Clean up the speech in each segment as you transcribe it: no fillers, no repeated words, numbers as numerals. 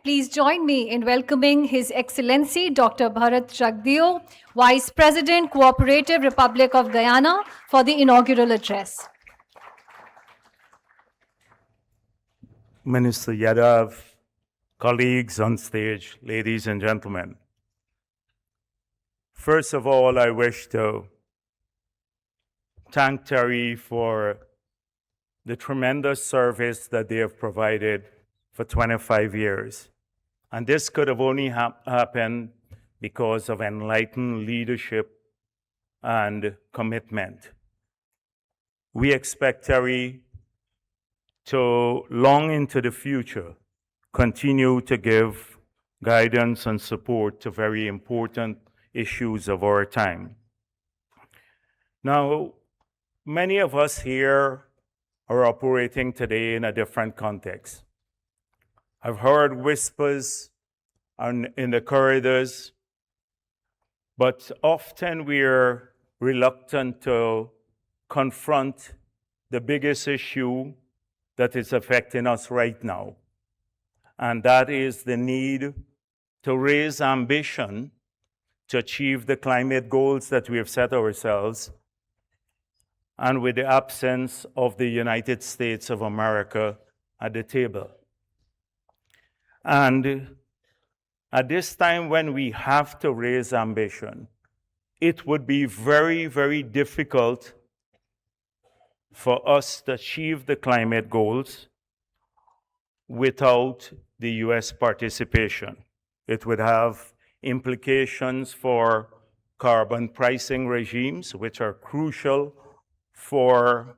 Please join me in welcoming His Excellency Dr. Bharrat Jagdeo, Vice President, Cooperative Republic of Guyana, for the inaugural address. Minister Yadav, colleagues on stage, ladies and gentlemen. First of all, I wish to thank Terry for the tremendous service that they have provided for 25 years. And this could have only happened because of enlightened leadership and commitment. We expect Terry to, long into the future, continue to give guidance and support to very important issues of our time. Now, many of us here are operating today in a different context. I've heard whispers in the corridors, but often we're reluctant to confront the biggest issue that is affecting us right now. And that is the need to raise ambition to achieve the climate goals that we have set ourselves, and with the absence of the United States of America at the table. And at this time when we have to raise ambition, it would be very, very difficult for us to achieve the climate goals without the US participation. It would have implications for carbon pricing regimes, which are crucial for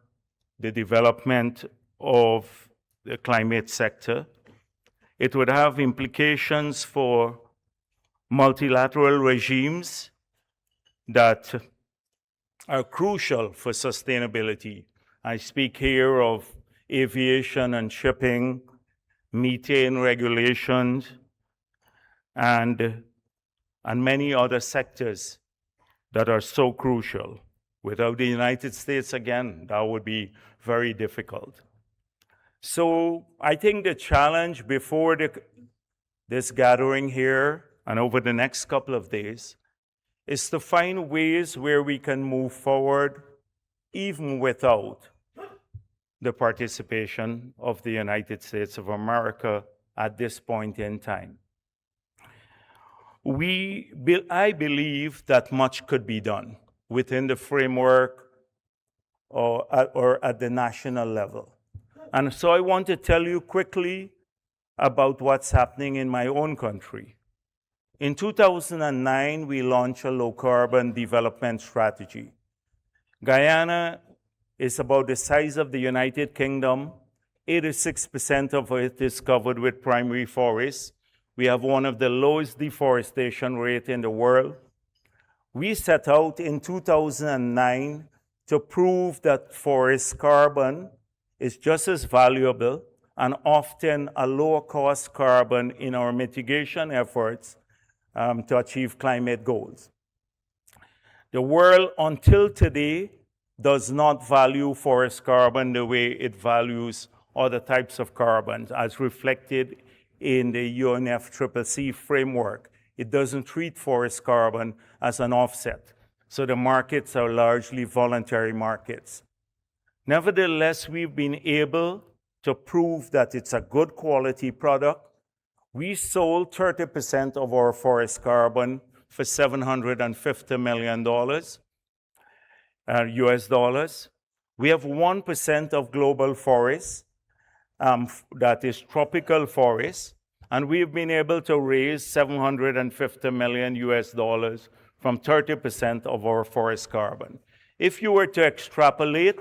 the development of the climate sector. It would have implications for multilateral regimes that are crucial for sustainability. I speak here of aviation and shipping, methane regulations, and many other sectors that are so crucial. Without the United States, again, that would be very difficult. So I think the challenge before this gathering here and over the next couple of days is to find ways where we can move forward even without the participation of the United States of America at this point in time. I believe that much could be done within the framework or at the national level. And so I want to tell you quickly about what's happening in my own country. In 2009, we launched a low-carbon development strategy. Guyana is about the size of the United Kingdom. 86% of it is covered with primary forests. We have one of the lowest deforestation rates in the world. We set out in 2009 to prove that forest carbon is just as valuable and often a lower cost carbon in our mitigation efforts to achieve climate goals. The world until today does not value forest carbon the way it values other types of carbon, as reflected in the UNFCCC framework. It doesn't treat forest carbon as an offset. So the markets are largely voluntary markets. Nevertheless, we've been able to prove that it's a good quality product. We sold 30% of our forest carbon for $750 million US dollars. We have 1% of global forests that is tropical forests, and we've been able to raise $750 million US dollars from 30% of our forest carbon. If you were to extrapolate,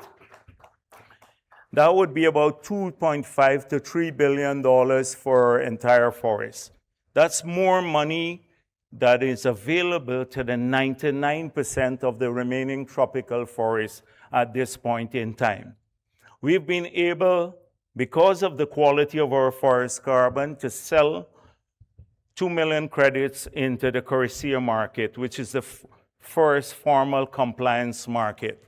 that would be about $2.5 to $3 billion for our entire forest. That's more money that is available to the 99% of the remaining tropical forests at this point in time. We've been able, because of the quality of our forest carbon, to sell 2 million credits into the CORSIA market, which is the first formal compliance market.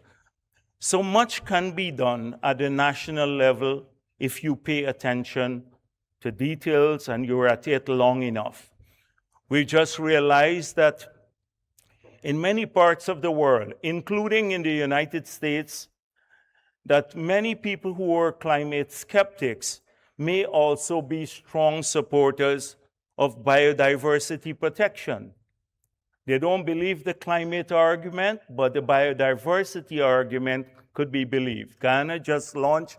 So much can be done at the national level if you pay attention to details, and you're at it long enough. We just realized that in many parts of the world, including in the United States, that many people who are climate skeptics may also be strong supporters of biodiversity protection. They don't believe the climate argument, but the biodiversity argument could be believed. Guyana just launched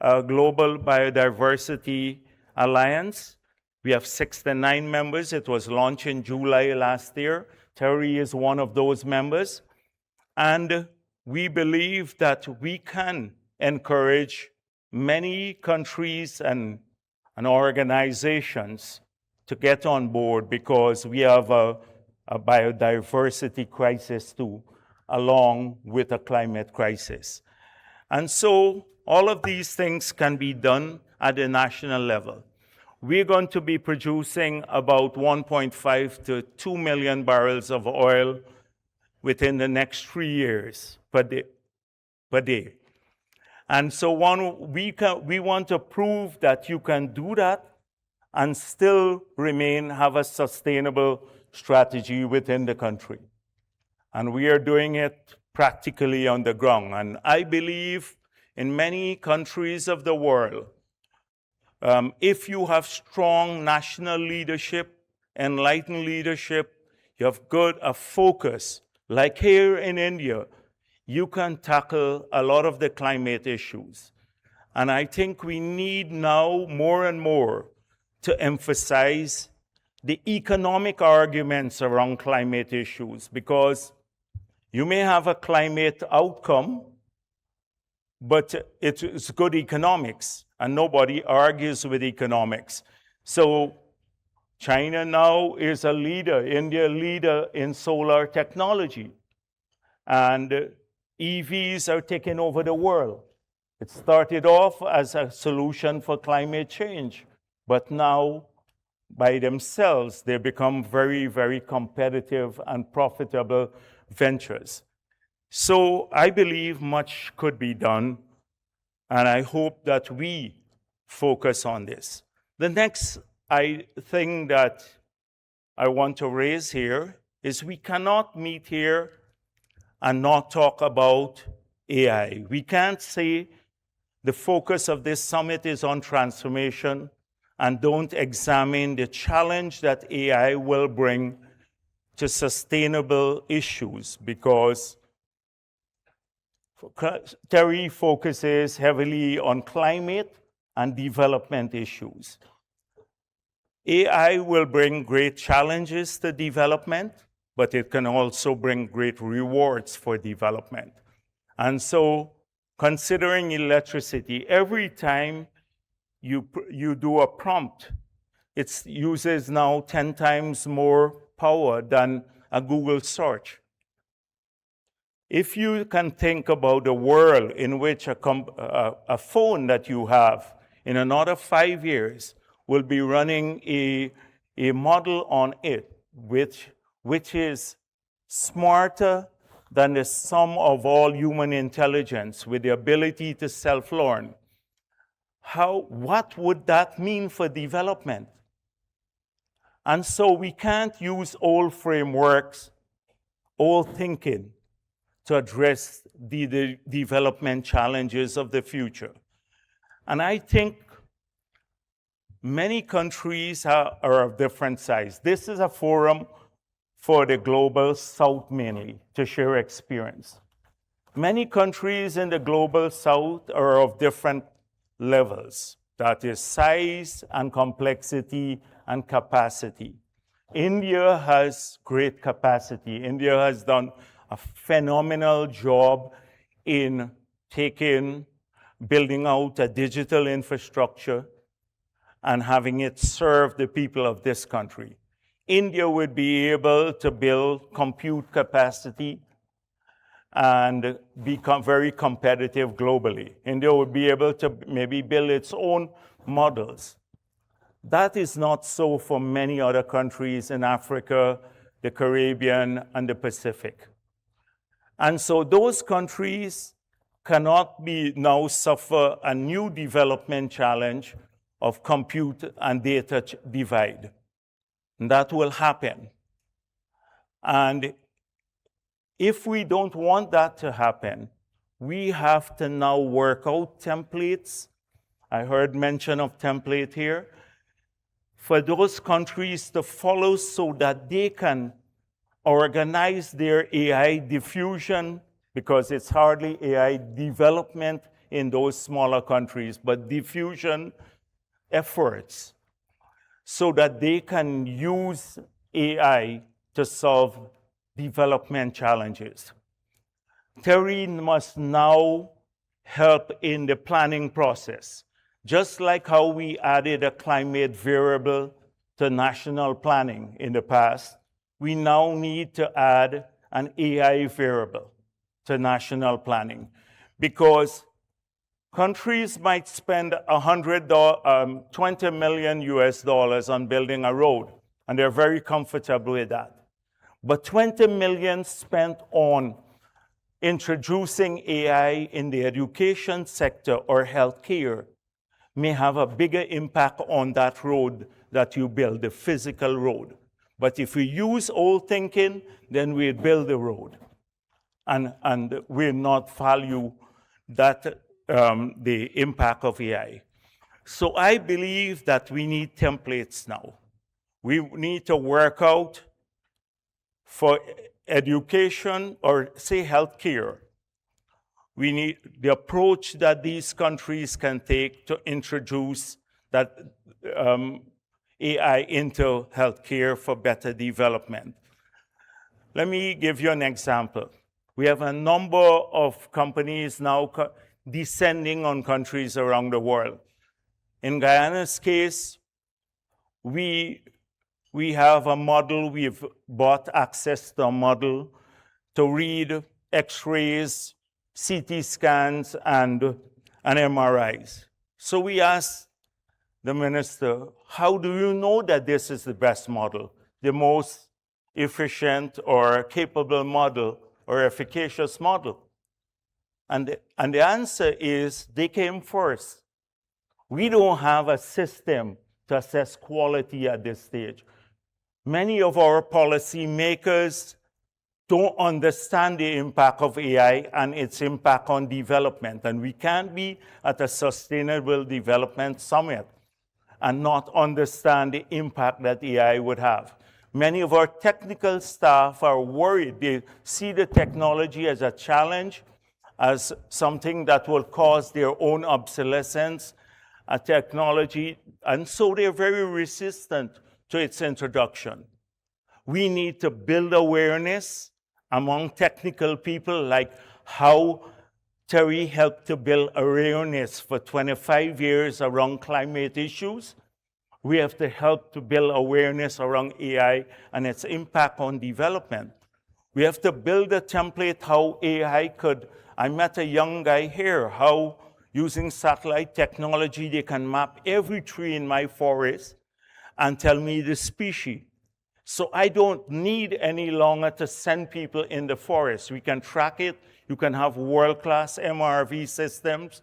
a global biodiversity alliance. We have 69 members. It was launched in July last year. Terry is one of those members. And we believe that we can encourage many countries and organizations to get on board, because we have a biodiversity crisis too, along with a climate crisis. And so all of these things can be done at the national level. We're going to be producing about 1.5 to 2 million barrels of oil within the next 3 years per day. And so we want to prove that you can do that and still have a sustainable strategy within the country. And we are doing it practically on the ground. And I believe in many countries of the world, if you have strong national leadership, enlightened leadership, you have a focus, like here in India, you can tackle a lot of the climate issues. And I think we need now more and more to emphasize the economic arguments around climate issues, because you may have a climate outcome, but it's good economics, and nobody argues with economics. So China now is a leader, India leader in solar technology, and EVs are taking over the world. It started off as a solution for climate change, but now by themselves, they become very, very competitive and profitable ventures. So I believe much could be done, and I hope that we focus on this. The next thing that I want to raise here is we cannot meet here and not talk about AI. We can't say the focus of this summit is on transformation and don't examine the challenge that AI will bring to sustainable issues, because Terry focuses heavily on climate and development issues. AI will bring great challenges to development, but it can also bring great rewards for development. And so, considering electricity, every time you do a prompt, it uses now 10 times more power than a Google search. If you can think about a world in which a phone that you have in another 5 years will be running a model on it, which is smarter than the sum of all human intelligence, with the ability to self-learn, what would that mean for development? And so we can't use old frameworks, old thinking, to address the development challenges of the future. And I think many countries are of different size. This is a forum for the global south mainly, to share experience. Many countries in the global south are of different levels, that is size and complexity and capacity. India has great capacity. India has done a phenomenal job in building out a digital infrastructure and having it serve the people of this country. India would be able to build compute capacity and become very competitive globally. India would be able to maybe build its own models. That is not so for many other countries in Africa, the Caribbean, and the Pacific. And so those countries cannot now suffer a new development challenge of compute and data divide. And that will happen. And if we don't want that to happen, we have to now work out templates. I heard mention of template here, for those countries to follow so that they can organize their AI diffusion, because it's hardly AI development in those smaller countries, but diffusion efforts, so that they can use AI to solve development challenges. TERI must now help in the planning process. Just like how we added a climate variable to national planning in the past, we now need to add an AI variable to national planning, because countries might spend $20 million US on building a road, and they're very comfortable with that. But 20 million spent on introducing AI in the education sector or healthcare may have a bigger impact on that road that you build, the physical road. But if we use old thinking, then we build the road. And we not value that, the impact of AI. So I believe that we need templates now. We need to work out for education, or say healthcare, we need the approach that these countries can take to introduce that AI into healthcare for better development. Let me give you an example. We have a number of companies now descending on countries around the world. In Guyana's case, we have a model, we've bought access to a model to read X-rays, CT scans, and MRIs. So we asked the minister, how do you know that this is the best model, the most efficient or capable model or efficacious model? And the answer is they came first. We don't have a system to assess quality at this stage. Many of our policy makers don't understand the impact of AI and its impact on development. And we can't be at a sustainable development summit and not understand the impact that AI would have. Many of our technical staff are worried. They see the technology as a challenge, as something that will cause their own obsolescence, a technology, and so they're very resistant to its introduction. We need to build awareness among technical people, like how TERI helped to build awareness for 25 years around climate issues. We have to help to build awareness around AI and its impact on development. We have to build a template how AI could, I met a young guy here, how using satellite technology, they can map every tree in my forest and tell me the species. So I don't need any longer to send people in the forest. We can track it. You can have world-class MRV systems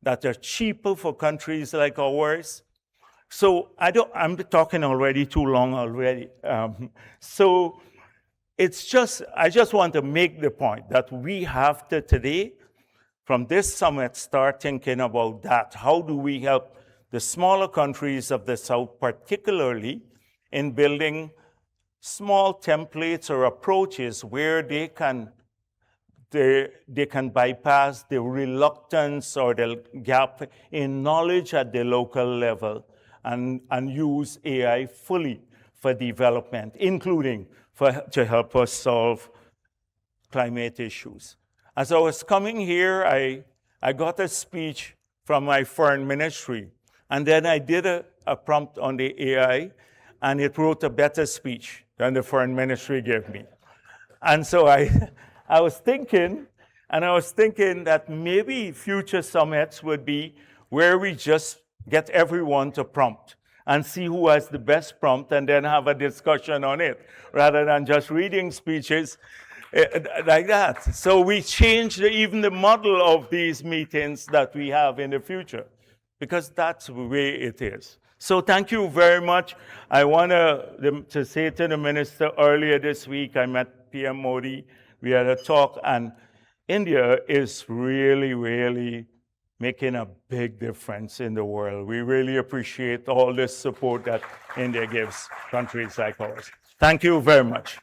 that are cheaper for countries like ours. So I'm talking already too long already. So I just want to make the point that we have to today, from this summit, start thinking about that. How do we help the smaller countries of the South, particularly in building small templates or approaches where they can bypass the reluctance or the gap in knowledge at the local level and use AI fully for development, including to help us solve climate issues. As I was coming here, I got a speech from my foreign ministry, and then I did a prompt on the AI, and it wrote a better speech than the foreign ministry gave me. And so I was thinking that maybe future summits would be where we just get everyone to prompt and see who has the best prompt and then have a discussion on it, rather than just reading speeches like that. So we changed even the model of these meetings that we have in the future. because that's the way it is. So thank you very much. I want to say to the minister, earlier this week, I met PM Modi. We had a talk, and India is really, really making a big difference in the world. We really appreciate all this support that India gives countries like ours. Thank you very much.